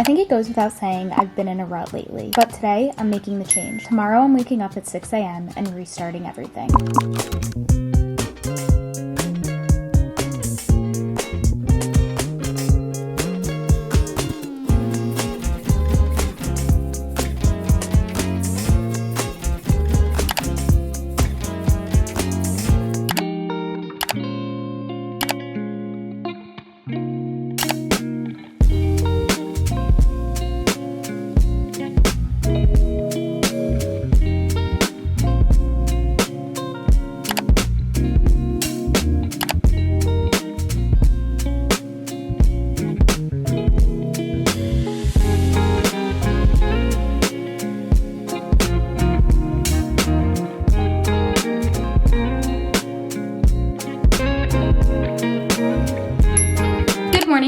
think it goes without saying I've been in a rut lately, but today I'm making the change. Tomorrow I'm waking up at 6 a.m. and restarting everything.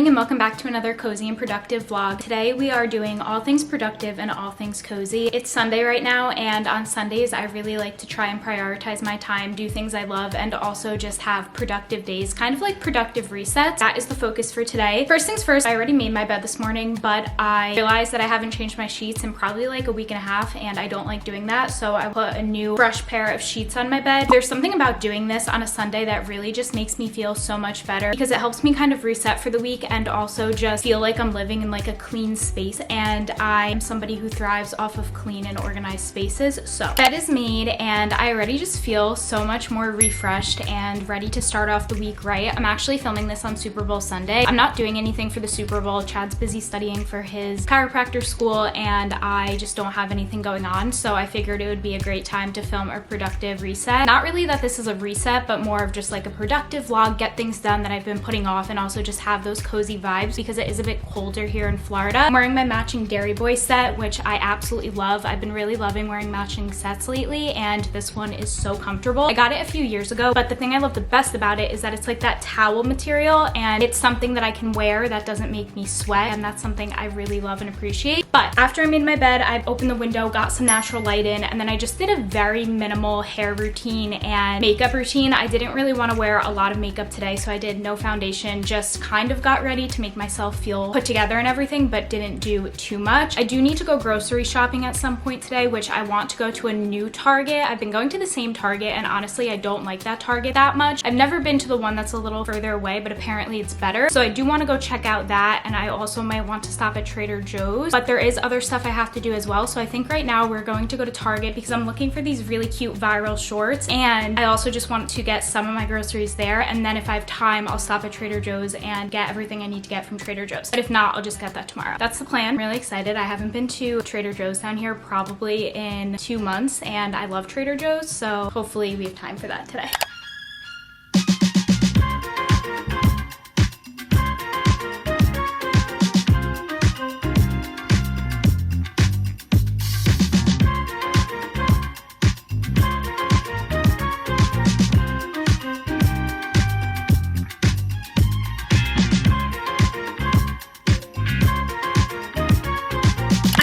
And welcome back to another cozy and productive vlog. Today we are doing all things productive and all things cozy. It's Sunday right now, and on Sundays I really like to try and prioritize my time, do things I love, and also just have productive days, kind of like productive resets. That is the focus for today. First things first, I already made my bed this morning, but I realized that I haven't changed my sheets in probably like a week and a half, and I don't like doing that, so I put a new fresh pair of sheets on my bed. There's something about doing this on a Sunday that really just makes me feel so much better because it helps me kind of reset for the week and also just feel like I'm living in like a clean space, and I am somebody who thrives off of clean and organized spaces. So bed is made and I already just feel so much more refreshed and ready to start off the week right. I'm actually filming this on Super Bowl Sunday. I'm not doing anything for the Super Bowl. Chad's busy studying for his chiropractor school and I just don't have anything going on, so I figured it would be a great time to film a productive reset. Not really that this is a reset, but more of just like a productive vlog, get things done that I've been putting off, and also just have those cozy vibes because it is a bit colder here in Florida. I'm wearing my matching Dairy Boy set, which I absolutely love. I've been really loving wearing matching sets lately, and this one is so comfortable. I got it a few years ago, but the thing I love the best about it is that it's like that towel material, and it's something that I can wear that doesn't make me sweat, and that's something I really love and appreciate. But after I made my bed, I opened the window, got some natural light in, and then I just did a very minimal hair routine and makeup routine. I didn't really want to wear a lot of makeup today, so I did no foundation, just kind of got ready to make myself feel put together and everything, but didn't do too much. I do need to go grocery shopping at some point today, which I want to go to a new Target. I've been going to the same Target, and honestly I don't like that Target that much. I've never been to the one that's a little further away, but apparently it's better, so I do want to go check out that, and I also might want to stop at Trader Joe's, but there is other stuff I have to do as well. So I think right now we're going to go to Target because I'm looking for these really cute viral shorts, and I also just want to get some of my groceries there, and then if I have time I'll stop at Trader Joe's and get everything I need to get from Trader Joe's. But if not, I'll just get that tomorrow. That's the plan. I'm really excited. I haven't been to Trader Joe's down here probably in 2 months, and I love Trader Joe's, so hopefully we have time for that today.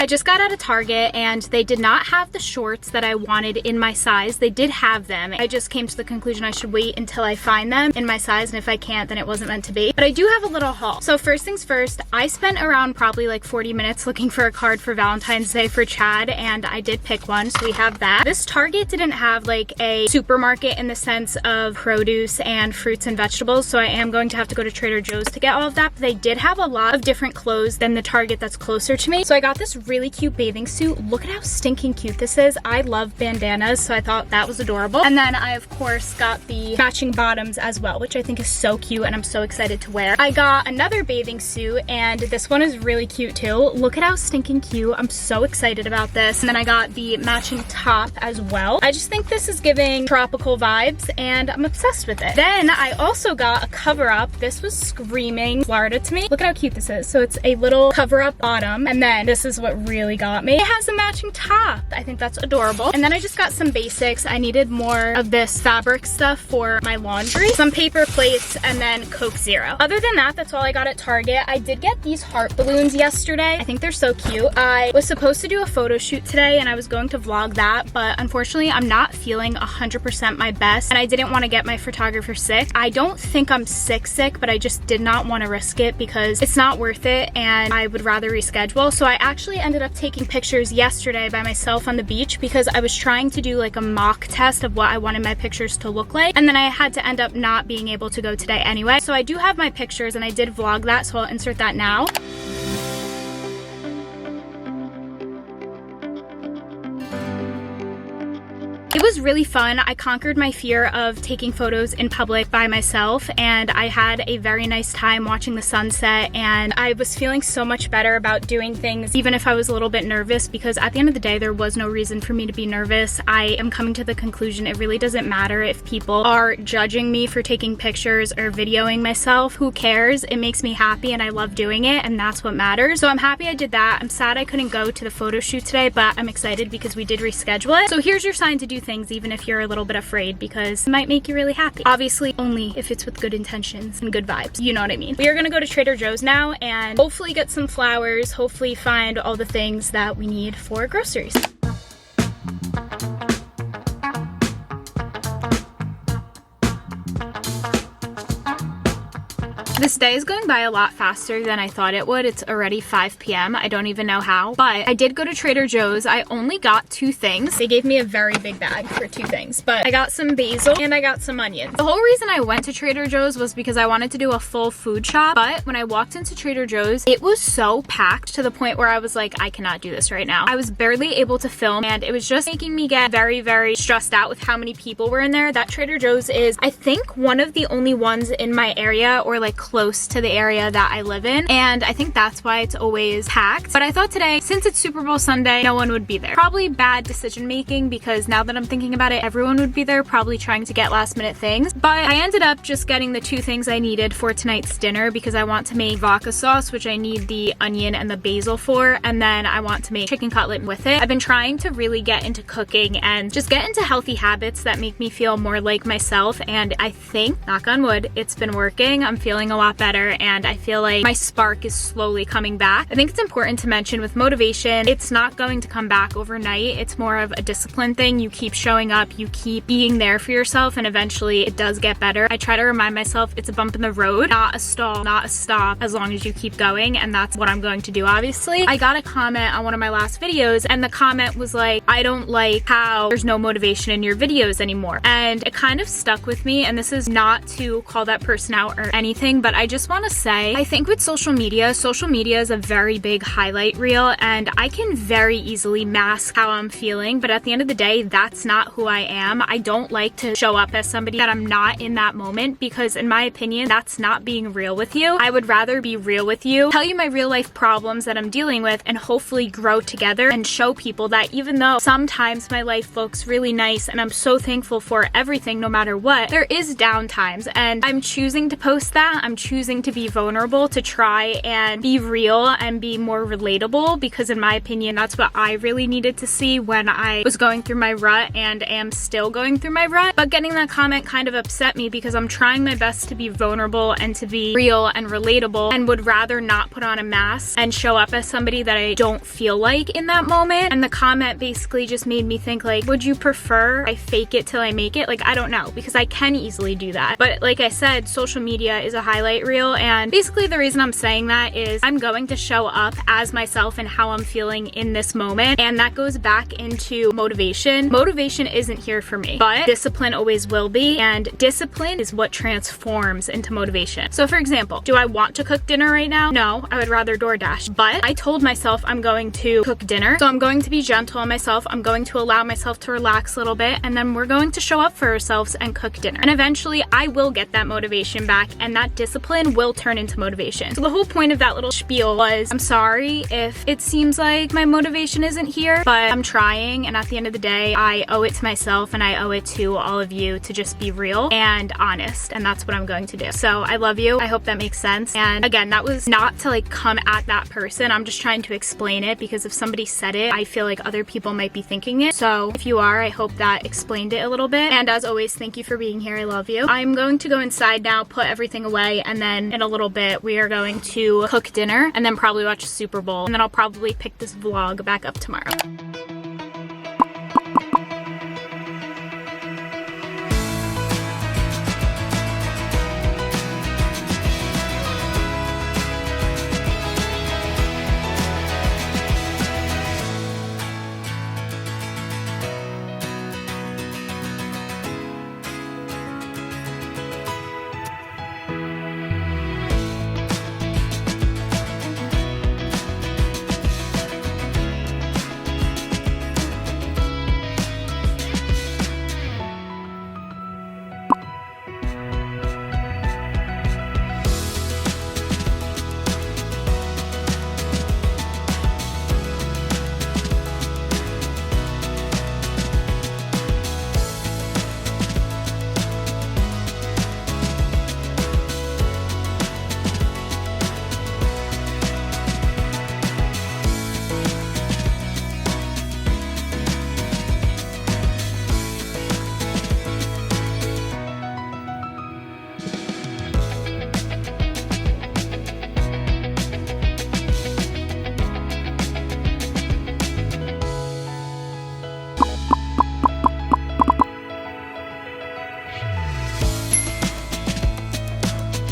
I just got out of Target and they did not have the shorts that I wanted in my size. They did have them. I just came to the conclusion I should wait until I find them in my size, and if I can't, then it wasn't meant to be. But I do have a little haul. So first things first, I spent around probably like 40 minutes looking for a card for Valentine's Day for Chad, and I did pick one, so we have that. This Target didn't have like a supermarket in the sense of produce and fruits and vegetables, so I am going to have to go to Trader Joe's to get all of that, but they did have a lot of different clothes than the Target that's closer to me. So I got this really cute bathing suit. Look at how stinking cute this is. I love bandanas, so I thought that was adorable. And then I of course got the matching bottoms as well, which I think is so cute and I'm so excited to wear. I got another bathing suit, and this one is really cute too. Look at how stinking cute. I'm so excited about this. And then I got the matching top as well. I just think this is giving tropical vibes and I'm obsessed with it. Then I also got a cover up. This was screaming Florida to me. Look at how cute this is. So it's a little cover up bottom, and then this is what really got me. It has a matching top. I think that's adorable. And then I just got some basics. I needed more of this fabric stuff for my laundry, some paper plates, and then Coke Zero. Other than that, that's all I got at Target. I did get these heart balloons yesterday. I think they're so cute. I was supposed to do a photo shoot today and I was going to vlog that, but unfortunately I'm not feeling 100% my best and I didn't want to get my photographer sick. I don't think I'm sick, but I just did not want to risk it because it's not worth it and I would rather reschedule. So I actually ended up taking pictures yesterday by myself on the beach because I was trying to do like a mock test of what I wanted my pictures to look like, and then I had to end up not being able to go today anyway. So I do have my pictures and I did vlog that, so I'll insert that now. It was really fun. I conquered my fear of taking photos in public by myself and I had a very nice time watching the sunset, and I was feeling so much better about doing things even if I was a little bit nervous, because at the end of the day there was no reason for me to be nervous. I am coming to the conclusion it really doesn't matter if people are judging me for taking pictures or videoing myself. Who cares? It makes me happy and I love doing it, and that's what matters. So I'm happy I did that. I'm sad I couldn't go to the photo shoot today, but I'm excited because we did reschedule it. So here's your sign to do things even if you're a little bit afraid, because it might make you really happy. Obviously only if it's with good intentions and good vibes, you know what I mean. We are gonna go to Trader Joe's now and hopefully get some flowers, hopefully find all the things that we need for groceries. This day is going by a lot faster than I thought it would. It's already 5 p.m. I don't even know how, but I did go to Trader Joe's. I only got 2 things. They gave me a very big bag for 2 things, but I got some basil and I got some onions. The whole reason I went to Trader Joe's was because I wanted to do a full food shop, but when I walked into Trader Joe's, it was so packed to the point where I was like, I cannot do this right now. I was barely able to film and it was just making me get very, very stressed out with how many people were in there. That Trader Joe's is, I think, one of the only ones in my area or like close to the area that I live in, and I think that's why it's always packed. But I thought today, since it's Super Bowl Sunday, no one would be there. Probably bad decision making, because now that I'm thinking about it, everyone would be there probably trying to get last minute things. But I ended up just getting the 2 things I needed for tonight's dinner because I want to make vodka sauce, which I need the onion and the basil for, and then I want to make chicken cutlet with it. I've been trying to really get into cooking and just get into healthy habits that make me feel more like myself, and I think, knock on wood, it's been working. I'm feeling a lot better and I feel like my spark is slowly coming back. I think it's important to mention with motivation, it's not going to come back overnight. It's more of a discipline thing. You keep showing up, you keep being there for yourself, and eventually it does get better. I try to remind myself it's a bump in the road, not a stall, not a stop, as long as you keep going, and that's what I'm going to do, obviously. I got a comment on one of my last videos and the comment was like, I don't like how there's no motivation in your videos anymore, and it kind of stuck with me. And this is not to call that person out or anything, but I just want to say, I think with social media is a very big highlight reel, and I can very easily mask how I'm feeling, but at the end of the day, that's not who I am. I don't like to show up as somebody that I'm not in that moment, because in my opinion, that's not being real with you. I would rather be real with you, tell you my real life problems that I'm dealing with, and hopefully grow together and show people that even though sometimes my life looks really nice and I'm so thankful for everything no matter what, there is down times, and I'm choosing to post that. I'm choosing to be vulnerable, to try and be real and be more relatable, because in my opinion, that's what I really needed to see when I was going through my rut and am still going through my rut. But getting that comment kind of upset me because I'm trying my best to be vulnerable and to be real and relatable, and would rather not put on a mask and show up as somebody that I don't feel like in that moment. And the comment basically just made me think like, would you prefer I fake it till I make it? Like, I don't know, because I can easily do that. But like I said, social media is a highlight reel, and basically the reason I'm saying that is I'm going to show up as myself and how I'm feeling in this moment, and that goes back into motivation. Motivation isn't here for me, but discipline always will be, and discipline is what transforms into motivation. So for example, do I want to cook dinner right now? No, I would rather DoorDash, but I told myself I'm going to cook dinner, so I'm going to be gentle on myself. I'm going to allow myself to relax a little bit, and then we're going to show up for ourselves and cook dinner, and eventually I will get that motivation back, and that discipline discipline will turn into motivation. So the whole point of that little spiel was, I'm sorry if it seems like my motivation isn't here, but I'm trying, and at the end of the day, I owe it to myself and I owe it to all of you to just be real and honest, and that's what I'm going to do. So I love you. I hope that makes sense. And again, that was not to like come at that person. I'm just trying to explain it, because if somebody said it, I feel like other people might be thinking it. So if you are, I hope that explained it a little bit. And as always, thank you for being here. I love you. I'm going to go inside now, put everything away, and then in a little bit we are going to cook dinner and then probably watch the Super Bowl, and then I'll probably pick this vlog back up tomorrow.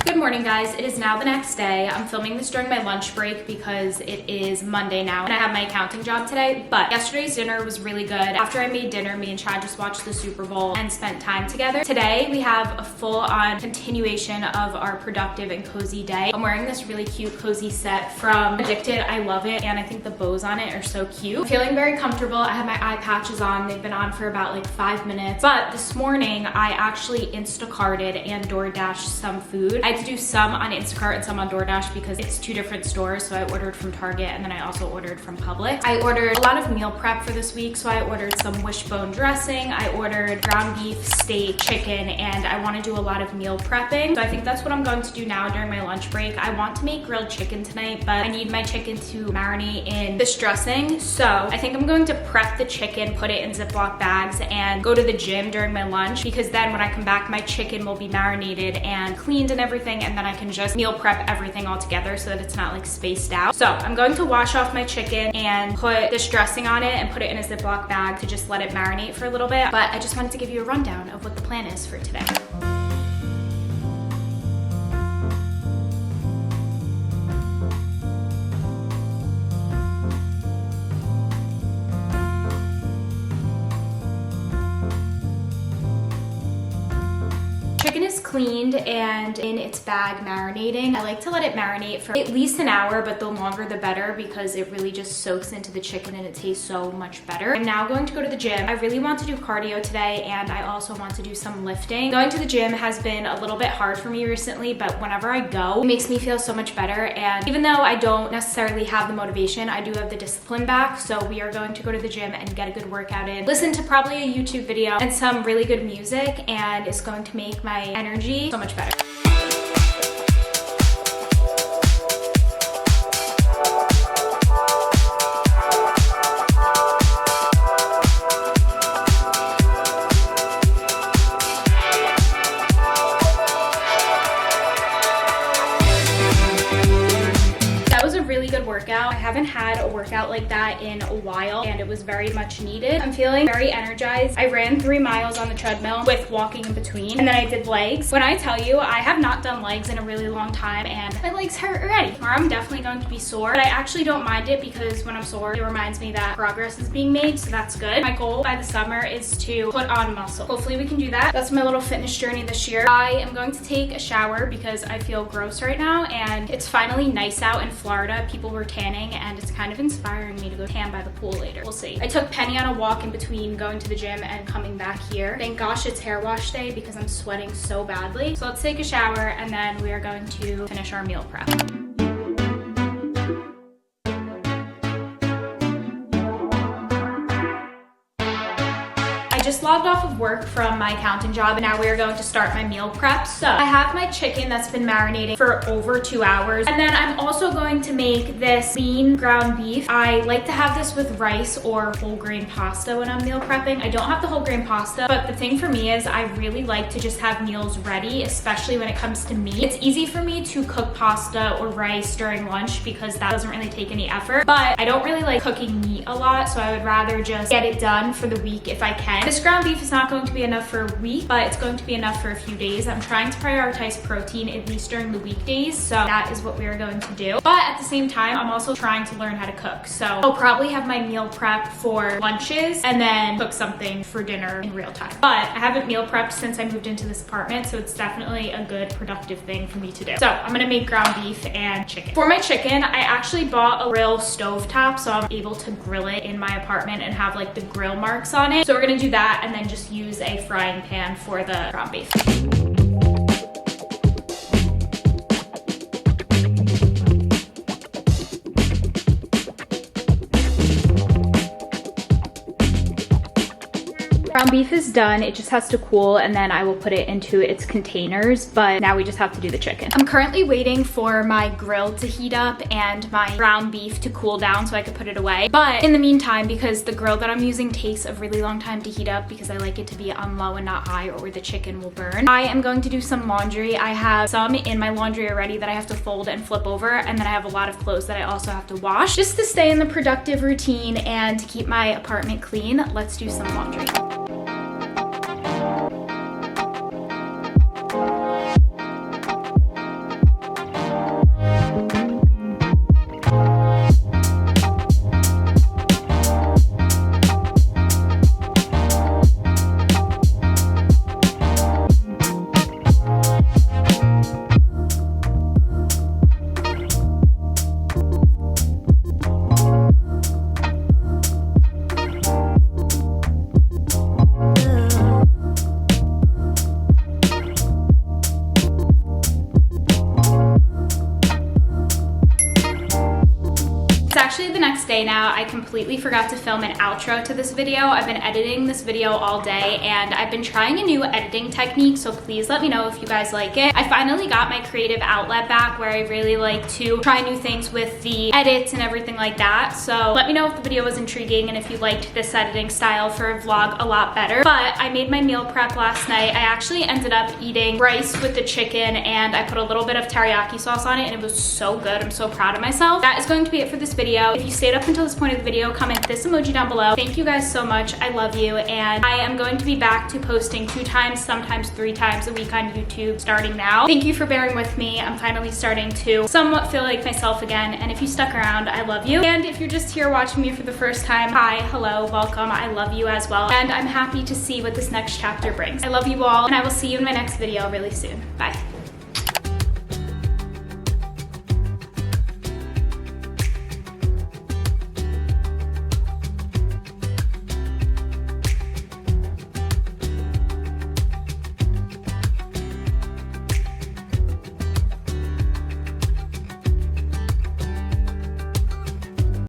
Good morning, guys. It is now the next day. I'm filming this during my lunch break because it is Monday now and I have my accounting job today, but yesterday's dinner was really good. After I made dinner, me and Chad just watched the Super Bowl and spent time together. Today, we have a full-on continuation of our productive and cozy day. I'm wearing this really cute cozy set from Addicted. I love it, and I think the bows on it are so cute. I'm feeling very comfortable. I have my eye patches on. They've been on for about like 5 minutes, but this morning, I actually Instacarted and DoorDashed some food. I had to do some on Instacart and some on DoorDash because it's 2 different stores. So I ordered from Target and then I also ordered from Publix. I ordered a lot of meal prep for this week. So I ordered some wishbone dressing. I ordered ground beef, steak, chicken, and I want to do a lot of meal prepping. So I think that's what I'm going to do now during my lunch break. I want to make grilled chicken tonight, but I need my chicken to marinate in this dressing. So I think I'm going to prep the chicken, put it in Ziploc bags, and go to the gym during my lunch, because then when I come back, my chicken will be marinated and cleaned and everything, and then I can just meal prep everything all together so that it's not like spaced out. So I'm going to wash off my chicken and put this dressing on it and put it in a Ziploc bag to just let it marinate for a little bit. But I just wanted to give you a rundown of what the plan is for today. Chicken is cleaned and in its bag marinating. I like to let it marinate for at least an hour, but the longer the better, because it really just soaks into the chicken and it tastes so much better. I'm now going to go to the gym. I really want to do cardio today, and I also want to do some lifting. Going to the gym has been a little bit hard for me recently, but whenever I go, it makes me feel so much better. And even though I don't necessarily have the motivation, I do have the discipline back. So we are going to go to the gym and get a good workout in, listen to probably a YouTube video and some really good music, and it's going to make my energy so much better. Workout. I haven't had a workout like that in a while, and it was very much needed. I'm feeling very energized. I ran 3 miles on the treadmill with walking in between, and then I did legs. When I tell you, I have not done legs in a really long time, and my legs hurt already. Tomorrow I'm definitely going to be sore, but I actually don't mind it because when I'm sore, it reminds me that progress is being made, so that's good. My goal by the summer is to put on muscle. Hopefully we can do that. That's my little fitness journey this year. I am going to take a shower because I feel gross right now, and it's finally nice out in Florida. People were tanning and it's kind of inspiring me to go tan by the pool later. We'll see. I took Penny on a walk in between going to the gym and coming back here. Thank gosh it's hair wash day because I'm sweating so badly. So let's take a shower and then we are going to finish our meal prep. I just logged off of work from my accounting job and now we are going to start my meal prep. So I have my chicken that's been marinating for over 2 hours. And then I'm also going to make this lean ground beef. I like to have this with rice or whole grain pasta when I'm meal prepping. I don't have the whole grain pasta, but the thing for me is I really like to just have meals ready, especially when it comes to meat. It's easy for me to cook pasta or rice during lunch because that doesn't really take any effort, but I don't really like cooking meat a lot, so I would rather just get it done for the week if I can. This ground beef is not going to be enough for a week, but it's going to be enough for a few days. I'm trying to prioritize protein at least during the weekdays, so that is what we are going to do. But at the same time, I'm also trying to learn how to cook. So I'll probably have my meal prep for lunches and then cook something for dinner in real time. But I haven't meal prepped since I moved into this apartment, so it's definitely a good productive thing for me to do. So I'm gonna make ground beef and chicken. For my chicken, I actually bought a grill stovetop, so I'm able to grill it in my apartment and have like the grill marks on it. So we're gonna do that and then just use a frying pan for the ground beef. Ground beef is done. It just has to cool and then I will put it into its containers, but now we just have to do the chicken. I'm currently waiting for my grill to heat up and my ground beef to cool down so I could put it away. But in the meantime, because the grill that I'm using takes a really long time to heat up because I like it to be on low and not high or the chicken will burn, I am going to do some laundry. I have some in my laundry already that I have to fold and flip over, and then I have a lot of clothes that I also have to wash. Just to stay in the productive routine and to keep my apartment clean, let's do some laundry. Actually the next day now. I completely forgot to film an outro to this video. I've been editing this video all day and I've been trying a new editing technique, so please let me know if you guys like it. I finally got my creative outlet back where I really like to try new things with the edits and everything like that. So let me know if the video was intriguing and if you liked this editing style for a vlog a lot better. But I made my meal prep last night. I actually ended up eating rice with the chicken and I put a little bit of teriyaki sauce on it and it was so good. I'm so proud of myself. That is going to be it for this video. If you stayed up until this point of the video, comment this emoji down below. Thank you guys so much. I love you. And I am going to be back to posting 2 times, sometimes 3 times a week on YouTube starting now. Thank you for bearing with me. I'm finally starting to somewhat feel like myself again. And if you stuck around, I love you. And if you're just here watching me for the first time, hi, hello, welcome. I love you as well. And I'm happy to see what this next chapter brings. I love you all and I will see you in my next video really soon. Bye.